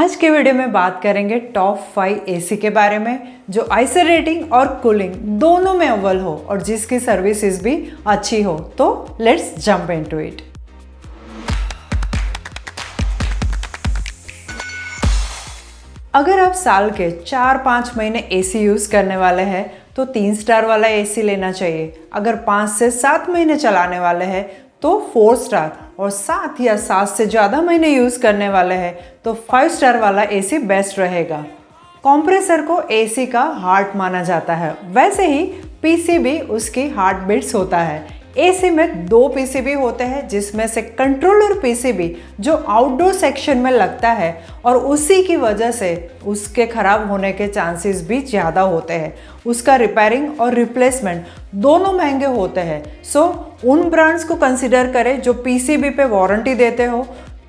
आज के वीडियो में बात करेंगे टॉप 5 एसी के बारे में जो आईसी रेटिंग और कूलिंग दोनों में अव्वल हो और जिसकी सर्विसेज भी अच्छी हो। तो लेट्स जंप इनटू इट। अगर आप साल के 4-5 महीने एसी यूज करने वाले हैं तो 3 स्टार वाला एसी लेना चाहिए। अगर 5 से 7 महीने चलाने वाले हैं तो 4 स्टार और 7 या 7 से ज़्यादा महीने यूज़ करने वाले हैं तो 5 स्टार वाला एसी बेस्ट रहेगा। कंप्रेसर को एसी का हार्ट माना जाता है, वैसे ही पीसीबी उसकी हार्ट बीट्स होता है। एसी में 2 पीसीबी होते हैं जिसमें से कंट्रोलर पीसीबी जो आउटडोर सेक्शन में लगता है और उसी की वजह से उसके ख़राब होने के चांसेस भी ज़्यादा होते हैं। उसका रिपेयरिंग और रिप्लेसमेंट दोनों महंगे होते हैं। सो उन ब्रांड्स को कंसिडर करें जो पीसीबी पे वारंटी देते हो।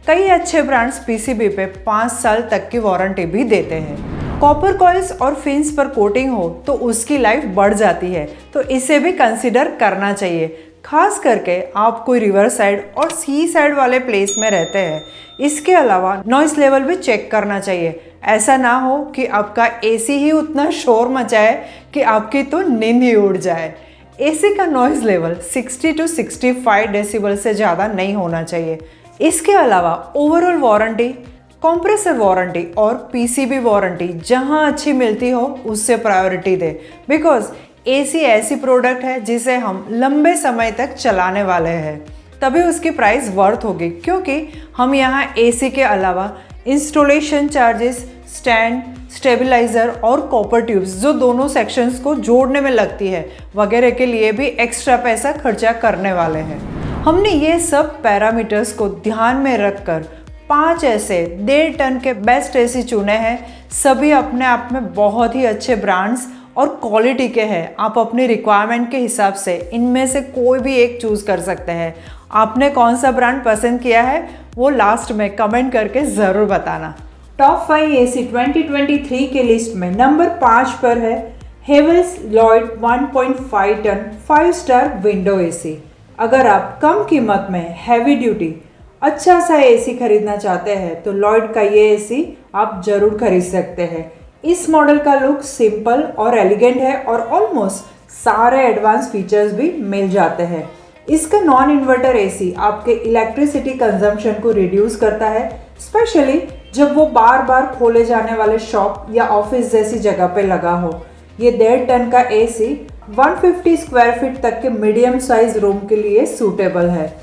कई अच्छे ब्रांड्स पीसीबी पे 5 साल तक की वारंटी भी देते हैं। कॉपर कॉइल्स और फिन्स पर कोटिंग हो तो उसकी लाइफ बढ़ जाती है, तो इसे भी कंसिडर करना चाहिए। खास करके आप कोई रिवर साइड और सी साइड वाले प्लेस में रहते हैं। इसके अलावा नॉइस लेवल भी चेक करना चाहिए। ऐसा ना हो कि आपका एसी ही उतना शोर मचाए कि आपकी तो नींद ही उड़ जाए। एसी का नॉइस लेवल 60 to 65 डेसिबल से ज़्यादा नहीं होना चाहिए। इसके अलावा ओवरऑल वारंटी, कंप्रेसर वारंटी और पीसीबी वारंटी जहां अच्छी मिलती हो उससे प्रायोरिटी दे, बिकॉज एसी ऐसी प्रोडक्ट है जिसे हम लंबे समय तक चलाने वाले हैं, तभी उसकी प्राइस वर्थ होगी। क्योंकि हम यहाँ एसी के अलावा इंस्टॉलेशन चार्जेस, स्टैंड, स्टेबलाइजर और कॉपर ट्यूब्स जो दोनों सेक्शंस को जोड़ने में लगती है वगैरह के लिए भी एक्स्ट्रा पैसा खर्चा करने वाले हैं। हमने ये सब पैरामीटर्स को ध्यान में रखकर 5 ऐसे 1.5 टन के बेस्ट एसी चुने हैं। सभी अपने आप में बहुत ही अच्छे ब्रांड्स और क्वालिटी के हैं। आप अपनी रिक्वायरमेंट के हिसाब से इनमें से कोई भी एक चूज़ कर सकते हैं। आपने कौन सा ब्रांड पसंद किया है वो लास्ट में कमेंट करके ज़रूर बताना। टॉप 5 एसी 2023 के लिस्ट में नंबर 5 पर है Havells Lloyd 1.5 ton 5 star window AC. अगर आप कम कीमत में हैवी ड्यूटी अच्छा सा एसी खरीदना चाहते हैं तो लॉयड का ये एसी आप जरूर खरीद सकते हैं। इस मॉडल का लुक सिंपल और एलिगेंट है और ऑलमोस्ट सारे एडवांस फीचर्स भी मिल जाते हैं। इसका नॉन इन्वर्टर एसी आपके इलेक्ट्रिसिटी कंजम्पशन को रिड्यूस करता है, स्पेशली जब वो बार बार खोले जाने वाले शॉप या ऑफिस जैसी जगह पे लगा हो। ये 1.5 टन का एसी 150 स्क्वायर फीट तक के मीडियम साइज रूम के लिए सूटेबल है।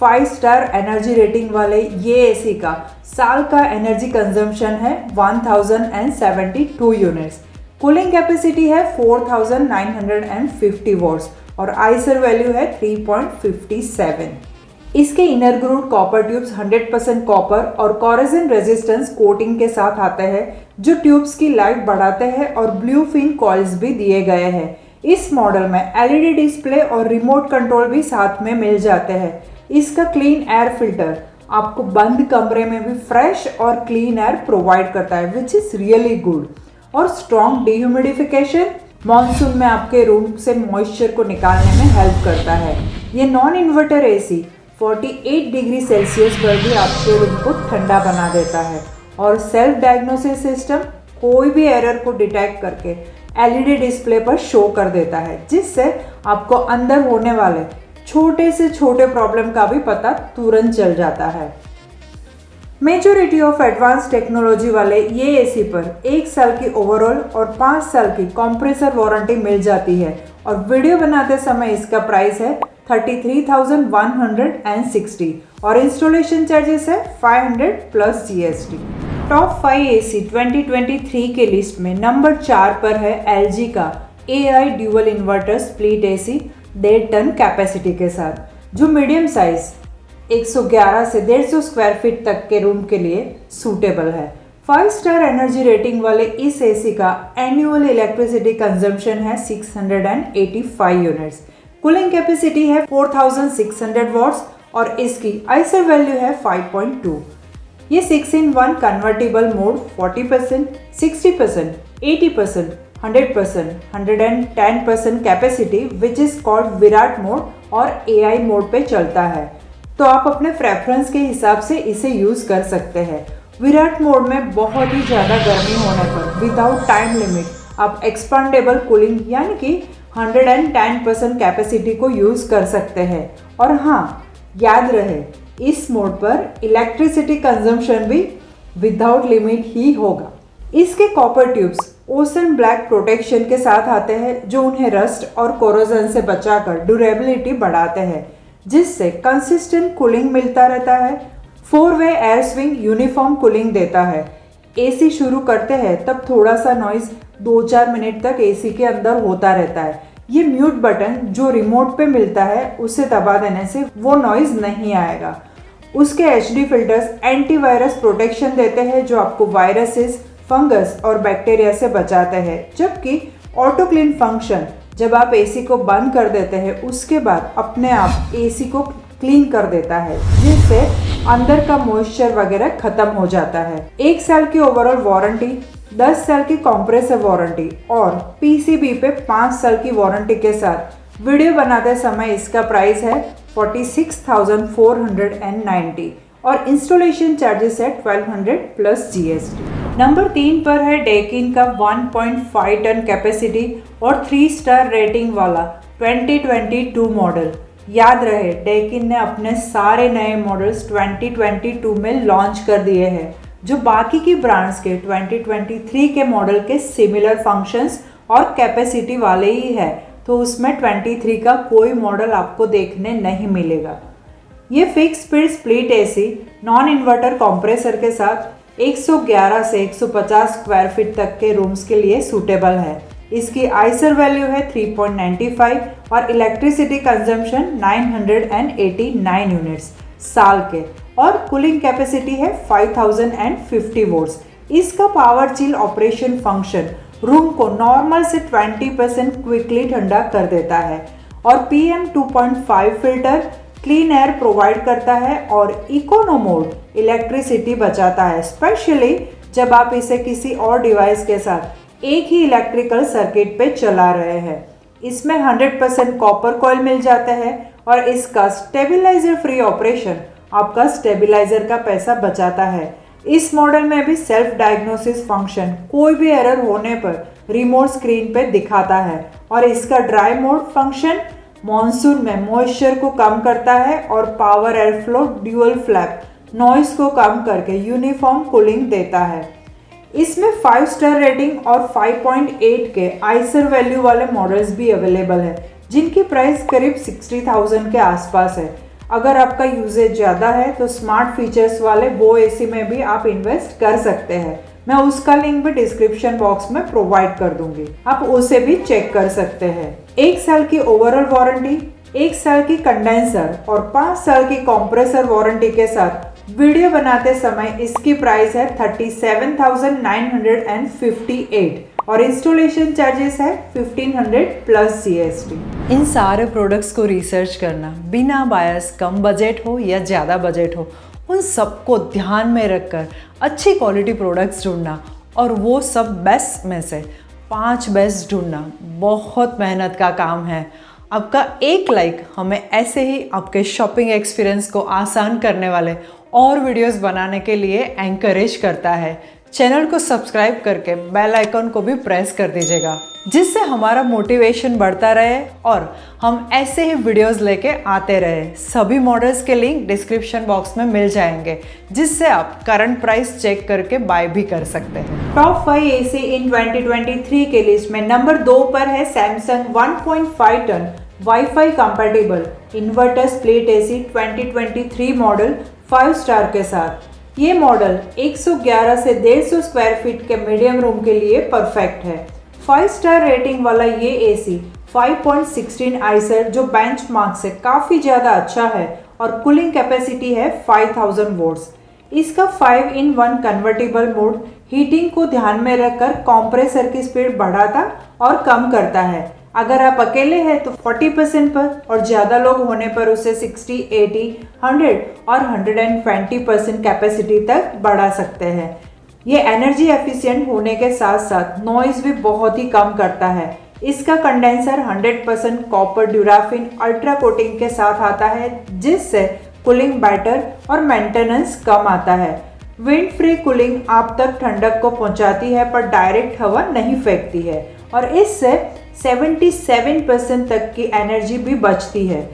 5 स्टार एनर्जी रेटिंग वाले ये एसी का साल का एनर्जी कंजम्पशन है 1072 यूनिट्स। कूलिंग कैपेसिटी है 4950 वॉट्स और आईसर वैल्यू है 3.57। इसके inner groove copper tubes 100% copper और कोरोजन रेजिस्टेंस कोटिंग के साथ आते हैं जो ट्यूब्स की लाइफ बढ़ाते हैं और ब्लू फिन कॉइल्स भी दिए गए हैं। इस मॉडल में एलईडी डिस्प्ले और रिमोट कंट्रोल भी साथ में मिल जाते हैं। इसका क्लीन एयर फिल्टर आपको बंद कमरे में भी फ्रेश और क्लीन एयर प्रोवाइड करता है, विच इज रियली गुड। और स्ट्रॉन्ग डिह्यूमिडिफिकेशन मॉनसून में आपके रूम से मॉइस्चर को निकालने में हेल्प करता है। ये non inverter AC 48 degree Celsius पर भी आपके रूम को ठंडा बना देता है और सेल्फ डायग्नोसिस सिस्टम कोई भी एरर को डिटेक्ट करके एलईडी डिस्प्ले पर शो कर देता है, जिससे आपको अंदर होने वाले छोटे से छोटे प्रॉब्लम का भी पता तुरंत चल जाता है। मेजॉरिटी ऑफ एडवांस टेक्नोलॉजी वाले ये एसी पर 1 साल की ओवरऑल और 5 साल की कंप्रेसर वारंटी मिल जाती है और वीडियो बनाते समय इसका प्राइस है 33,160 और इंस्टॉलेशन चार्जेस है 500 प्लस जीएसटी। टॉप 5 एसी 2023 के लिस्ट में नंबर 4 पर है एलजी का AI dual inverter split AC 1.5 ton capacity के साथ, जो मीडियम साइज 111 से 150 स्क्वायर फीट तक के रूम के लिए सूटेबल है। 5 स्टार एनर्जी रेटिंग वाले इस एसी का एनुअल इलेक्ट्रिसिटी कंजम्पशन है 685 यूनिट्स। कूलिंग कैपेसिटी है 4600 वॉट्स और इसकी आईसर वैल्यू है 5.2। ये 6-in-1 convertible mode 40%, 60%, 80%, 100%, 110% capacity which is called Virat mode और AI मोड पे चलता है। तो आप अपने प्रेफरेंस के हिसाब से इसे यूज कर सकते हैं। विराट मोड में बहुत ही ज़्यादा गर्मी होने पर विदाउट टाइम लिमिट आप एक्सपांडेबल कूलिंग यानी कि 110% कैपेसिटी को यूज़ कर सकते हैं। और हाँ, याद रहे इस मोड पर इलेक्ट्रिसिटी कंजम्पशन भी विदाउट लिमिट ही होगा। इसके कॉपर ट्यूब्स ओसन ब्लैक प्रोटेक्शन के साथ आते हैं जो उन्हें रस्ट और कोरोजन से बचाकर ड्यूरेबिलिटी बढ़ाते हैं, जिससे कंसिस्टेंट कूलिंग मिलता रहता है। 4-वे एयर स्विंग यूनिफॉर्म कूलिंग देता है। एसी शुरू करते हैं तब थोड़ा सा नॉइज 2-4 मिनट तक एसी के अंदर होता रहता है। ये म्यूट बटन जो रिमोट पे मिलता है उसे दबा देने से वो नॉइज नहीं आएगा। उसके एचडी फिल्टर्स एंटीवायरस प्रोटेक्शन देते हैं जो आपको वायरसेस, फंगस और बैक्टीरिया से बचाते हैं, जबकि ऑटो क्लीन फंक्शन जब आप एसी को बंद कर देते हैं उसके बाद अपने आप एसी को क्लीन कर देता है, जिससे अंदर का मॉइस्चर वगैरह खत्म हो जाता है। 1 साल की ओवरऑल वारंटी, 10 साल की कॉम्प्रेसर वारंटी और पीसीबी पे 5 साल की वारंटी के साथ वीडियो बनाते समय इसका प्राइस है 46,490 और इंस्टॉलेशन चार्जेस है 1200 प्लस जीएसटी। नंबर 3 पर है डेकिन का 1.5 टन कैपेसिटी और 3 स्टार रेटिंग वाला 2022 मॉडल। याद रहे डेकिन ने अपने सारे नए मॉडल्स 2022 में लॉन्च कर दिए हैं, जो बाकी की ब्रांड्स के 2023 के मॉडल के सिमिलर फंक्शंस और कैपेसिटी वाले ही है, तो उसमें 23 का कोई मॉडल आपको देखने नहीं मिलेगा। ये fix speed split AC non inverter compressor के साथ 111 से 150 स्क्वायर फीट तक के रूम्स के लिए सूटेबल है। इसकी आइसर वैल्यू है 3.95 और इलेक्ट्रिसिटी कंजम्पशन 989 यूनिट्स साल के और कूलिंग कैपेसिटी है 5050 वोल्ट्स। इसका power chill operation function room को नॉर्मल से 20% क्विकली ठंडा कर देता है और PM 2.5 filter clean air provide करता है और इकोनो मोड इलेक्ट्रिसिटी बचाता है, स्पेशली जब आप इसे किसी और डिवाइस के साथ एक ही इलेक्ट्रिकल सर्किट पे चला रहे हैं। इसमें 100% कॉपर कॉइल मिल जाता है और इसका स्टेबलाइजर फ्री ऑपरेशन आपका स्टेबलाइजर का पैसा बचाता है। इस मॉडल में भी सेल्फ डायग्नोसिस फंक्शन कोई भी एरर होने पर रिमोट स्क्रीन पे दिखाता है और इसका ड्राई मोड फंक्शन मॉनसून में मॉइस्चर को कम करता है और power air flow dual flap noise को कम करके यूनिफॉर्म कूलिंग देता है। इसमें 5 स्टार रेटिंग और 5.8 के आइसर वैल्यू वाले मॉडल्स भी अवेलेबल है, जिनकी प्राइस करीब 60,000 के आसपास है। अगर आपका यूजेज ज़्यादा है तो स्मार्ट फीचर्स वाले वो एसी में भी आप इन्वेस्ट कर सकते हैं। मैं उसका लिंक भी डिस्क्रिप्शन बॉक्स में प्रोवाइड कर दूंगी, आप उसे भी चेक कर सकते हैं। 1 साल की ओवरऑल वारंटी, 1 साल की कंडेंसर और 5 साल की कंप्रेसर वारंटी के साथ वीडियो बनाते समय इसकी प्राइस है 37,958 और इंस्टॉलेशन चार्जेस है 1500 प्लस जीएसटी। इन सारे प्रोडक्ट्स को रिसर्च करना बिना बायस, कम बजट हो या ज़्यादा बजट हो, उन सबको ध्यान में रखकर अच्छी क्वालिटी प्रोडक्ट्स ढूंढना और वो सब बेस्ट में से 5 बेस्ट ढूंढना बहुत मेहनत का काम है। आपका एक लाइक हमें ऐसे ही आपके शॉपिंग एक्सपीरियंस को आसान करने वाले और वीडियोस बनाने के लिए एनकरेज करता है। चैनल को सब्सक्राइब करके बेल आइकन को भी प्रेस कर दीजिएगा, जिससे हमारा मोटिवेशन बढ़ता रहे और हम ऐसे ही वीडियोस लेके आते रहे। सभी मॉडल्स के लिंक डिस्क्रिप्शन बॉक्स में मिल जाएंगे, जिससे आप करंट प्राइस चेक करके बाय भी कर सकते हैं। टॉप 5 एसी इन 2023 के लिस्ट में नंबर 2 पर है Samsung 1.5 ton wifi compatible inverter split AC 2023 model 5 star के साथ। ये मॉडल 111 से 150 स्क्वायर फीट के मीडियम रूम के लिए परफेक्ट है। 5 स्टार रेटिंग वाला ये एसी 5.16 आइसर जो बेंचमार्क से काफ़ी ज़्यादा अच्छा है और कूलिंग कैपेसिटी है 5000 वोल्ट्स। इसका 5-in-1 कन्वर्टेबल मोड हीटिंग को ध्यान में रखकर कंप्रेसर की स्पीड बढ़ाता और कम करता है। अगर आप अकेले हैं तो 40% पर और ज़्यादा लोग होने पर उसे 60, 80, 100 और 120% कैपेसिटी तक बढ़ा सकते हैं। ये एनर्जी एफिशिएंट होने के साथ साथ नॉइज़ भी बहुत ही कम करता है। इसका कंडेंसर 100% कॉपर ड्यूराफिन अल्ट्रा कोटिंग के साथ आता है, जिससे कूलिंग बेटर और मेंटेनेंस कम आता है। विंड फ्री कूलिंग आप तक ठंडक को पहुंचाती है पर डायरेक्ट हवा नहीं फेंकती है और इससे 77% तक की एनर्जी भी बचती है।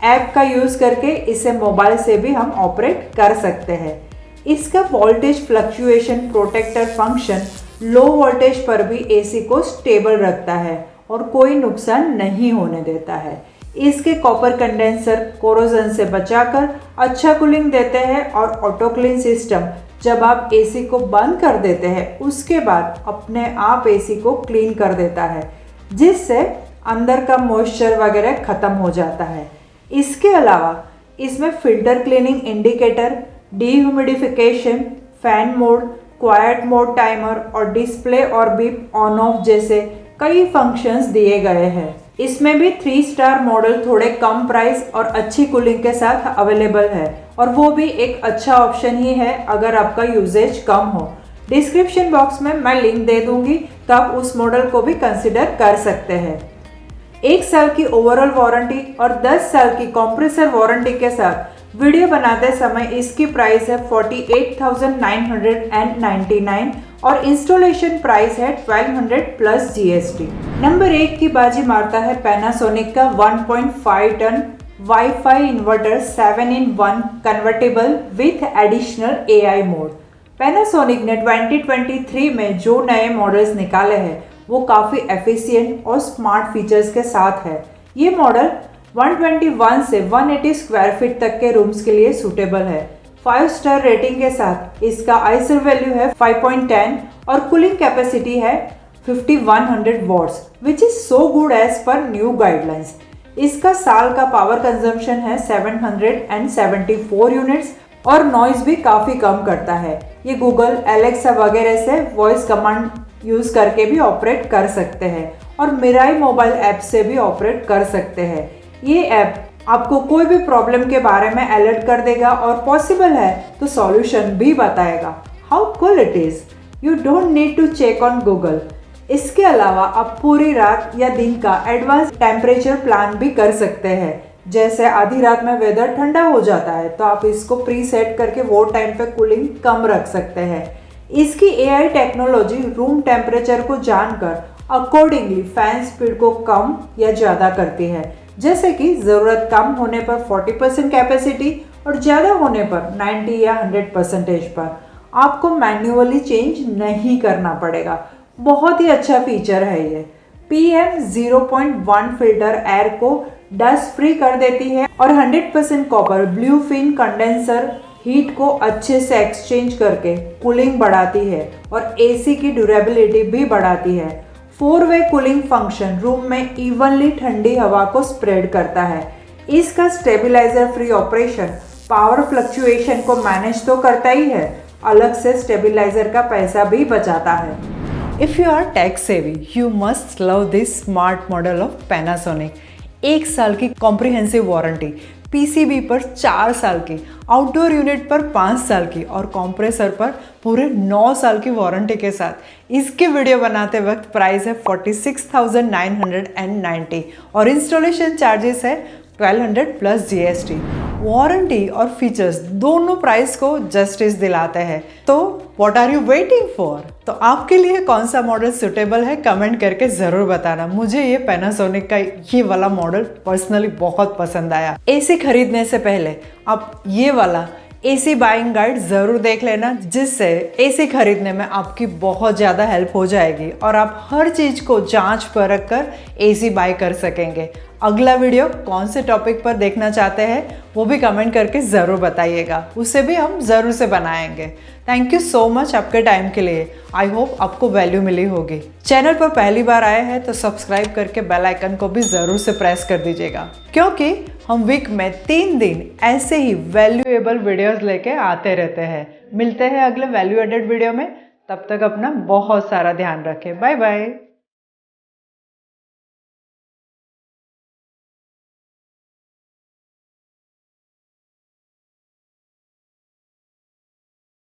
ऐप का यूज़ करके इसे मोबाइल से भी हम ऑपरेट कर सकते हैं। इसका voltage fluctuation protector function low voltage पर भी एसी को स्टेबल रखता है और कोई नुकसान नहीं होने देता है। इसके कॉपर कंडेंसर कोरोजन से बचाकर अच्छा कूलिंग देते हैं और ऑटो क्लीन सिस्टम जब आप एसी को बंद कर देते हैं उसके बाद अपने आप एसी को क्लीन कर देता है, जिससे अंदर का मॉइस्चर वगैरह ख़त्म हो जाता है। इसके अलावा इसमें filter cleaning indicator, dehumidification, fan mode, quite mode timer और डिस्प्ले और बीप ऑन ऑफ जैसे कई फंक्शंस दिए गए हैं। इसमें भी 3 स्टार मॉडल थोड़े कम प्राइस और अच्छी कूलिंग के साथ अवेलेबल है और वो भी एक अच्छा ऑप्शन ही है अगर आपका यूजेज कम हो। डिस्क्रिप्शन बॉक्स में मैं लिंक दे दूंगी तो आप उस मॉडल को भी कंसिडर कर सकते हैं। 1 साल की ओवरऑल वारंटी और 10 साल की कंप्रेसर वारंटी के साथ वीडियो बनाते समय इसकी प्राइस है 48,999 और इंस्टॉलेशन प्राइस है 1200 प्लस जीएसटी। नंबर 1 की बाजी मारता है पैनासोनिक का 1.5 ton wifi inverter 7-in-1 convertible with additional AI mode. Panasonic ने 2023 में जो नए मॉडल्स निकाले हैं वो काफ़ी एफिशिएंट और स्मार्ट फीचर्स के साथ है। ये मॉडल 121 से 180 स्क्वायर फीट तक के रूम्स के लिए सूटेबल है। 5 स्टार रेटिंग के साथ इसका आईएसओ वैल्यू है 5.10 और कूलिंग कैपेसिटी है 5100 watts which is so good as per new guidelines. इसका साल का पावर कंजम्पशन है 774 यूनिट्स और नॉइज भी काफ़ी कम करता है। ये गूगल, एलेक्सा वगैरह से वॉइस कमांड यूज़ करके भी ऑपरेट कर सकते हैं और मिराई मोबाइल ऐप से भी ऑपरेट कर सकते हैं। ये ऐप आपको कोई भी प्रॉब्लम के बारे में अलर्ट कर देगा और पॉसिबल है तो सॉल्यूशन भी बताएगा। How cool it is, you don't need to check on Google. इसके अलावा आप पूरी रात या दिन का एडवांस टेम्परेचर प्लान भी कर सकते हैं। जैसे आधी रात में वेदर ठंडा हो जाता है तो आप इसको प्री सेट करके वो टाइम पे कूलिंग कम रख सकते हैं। इसकी एआई टेक्नोलॉजी रूम टेम्परेचर को जानकर अकॉर्डिंगली फैन स्पीड को कम या ज़्यादा करती है, जैसे कि ज़रूरत कम होने पर 40% कैपेसिटी और ज़्यादा होने पर 90 या 100% पर। आपको मैन्युअली चेंज नहीं करना पड़ेगा। बहुत ही अच्छा फीचर है ये। PM 0.1 फिल्टर एयर को डस्ट फ्री कर देती है और 100% copper blue fin condenser heat को अच्छे से एक्सचेंज करके कूलिंग बढ़ाती है और एसी की ड्यूरेबिलिटी भी बढ़ाती है। 4-वे कूलिंग फंक्शन रूम में इवनली ठंडी हवा को स्प्रेड करता है। इसका stabiliser free operation power fluctuation को मैनेज तो करता ही है, अलग से स्टेबलाइजर का पैसा भी बचाता है। If you are tech savvy you must love this smart model of Panasonic. 1 साल की कॉम्प्रिहेंसिव वारंटी, पीसीबी पर 4 साल की, आउटडोर यूनिट पर 5 साल की और कंप्रेसर पर पूरे 9 साल की वारंटी के साथ इसकी वीडियो बनाते वक्त प्राइस है 46,990 और इंस्टॉलेशन चार्जेस है 1200 प्लस जीएसटी। वारंटी और फीचर्स दोनों प्राइस को जस्टिस दिलाते हैं, तो what are you waiting for? तो आपके लिए कौन सा मॉडल सुटेबल है कमेंट करके ज़रूर बताना। मुझे ये पैनासोनिक का ये वाला मॉडल पर्सनली बहुत पसंद आया। एसी खरीदने से पहले आप ये वाला एसी बाइंग गाइड ज़रूर देख लेना, जिससे एसी खरीदने में आपकी बहुत ज़्यादा हेल्प हो जाएगी और आप हर चीज़ को जांच परख कर एसी बाय कर सकेंगे। अगला वीडियो कौन से टॉपिक पर देखना चाहते हैं वो भी कमेंट करके ज़रूर बताइएगा, उसे भी हम ज़रूर से बनाएंगे। थैंक यू सो मच आपके टाइम के लिए। आई होप आपको वैल्यू मिली होगी। चैनल पर पहली बार आए हैं तो सब्सक्राइब करके बेल आइकन को भी ज़रूर से प्रेस कर दीजिएगा, क्योंकि हम वीक में 3 दिन ऐसे ही वैल्यूएबल वीडियोस लेके आते रहते हैं। मिलते हैं अगले वैल्यू एडेड वीडियो में, तब तक अपना बहुत सारा ध्यान रखें। Bye bye.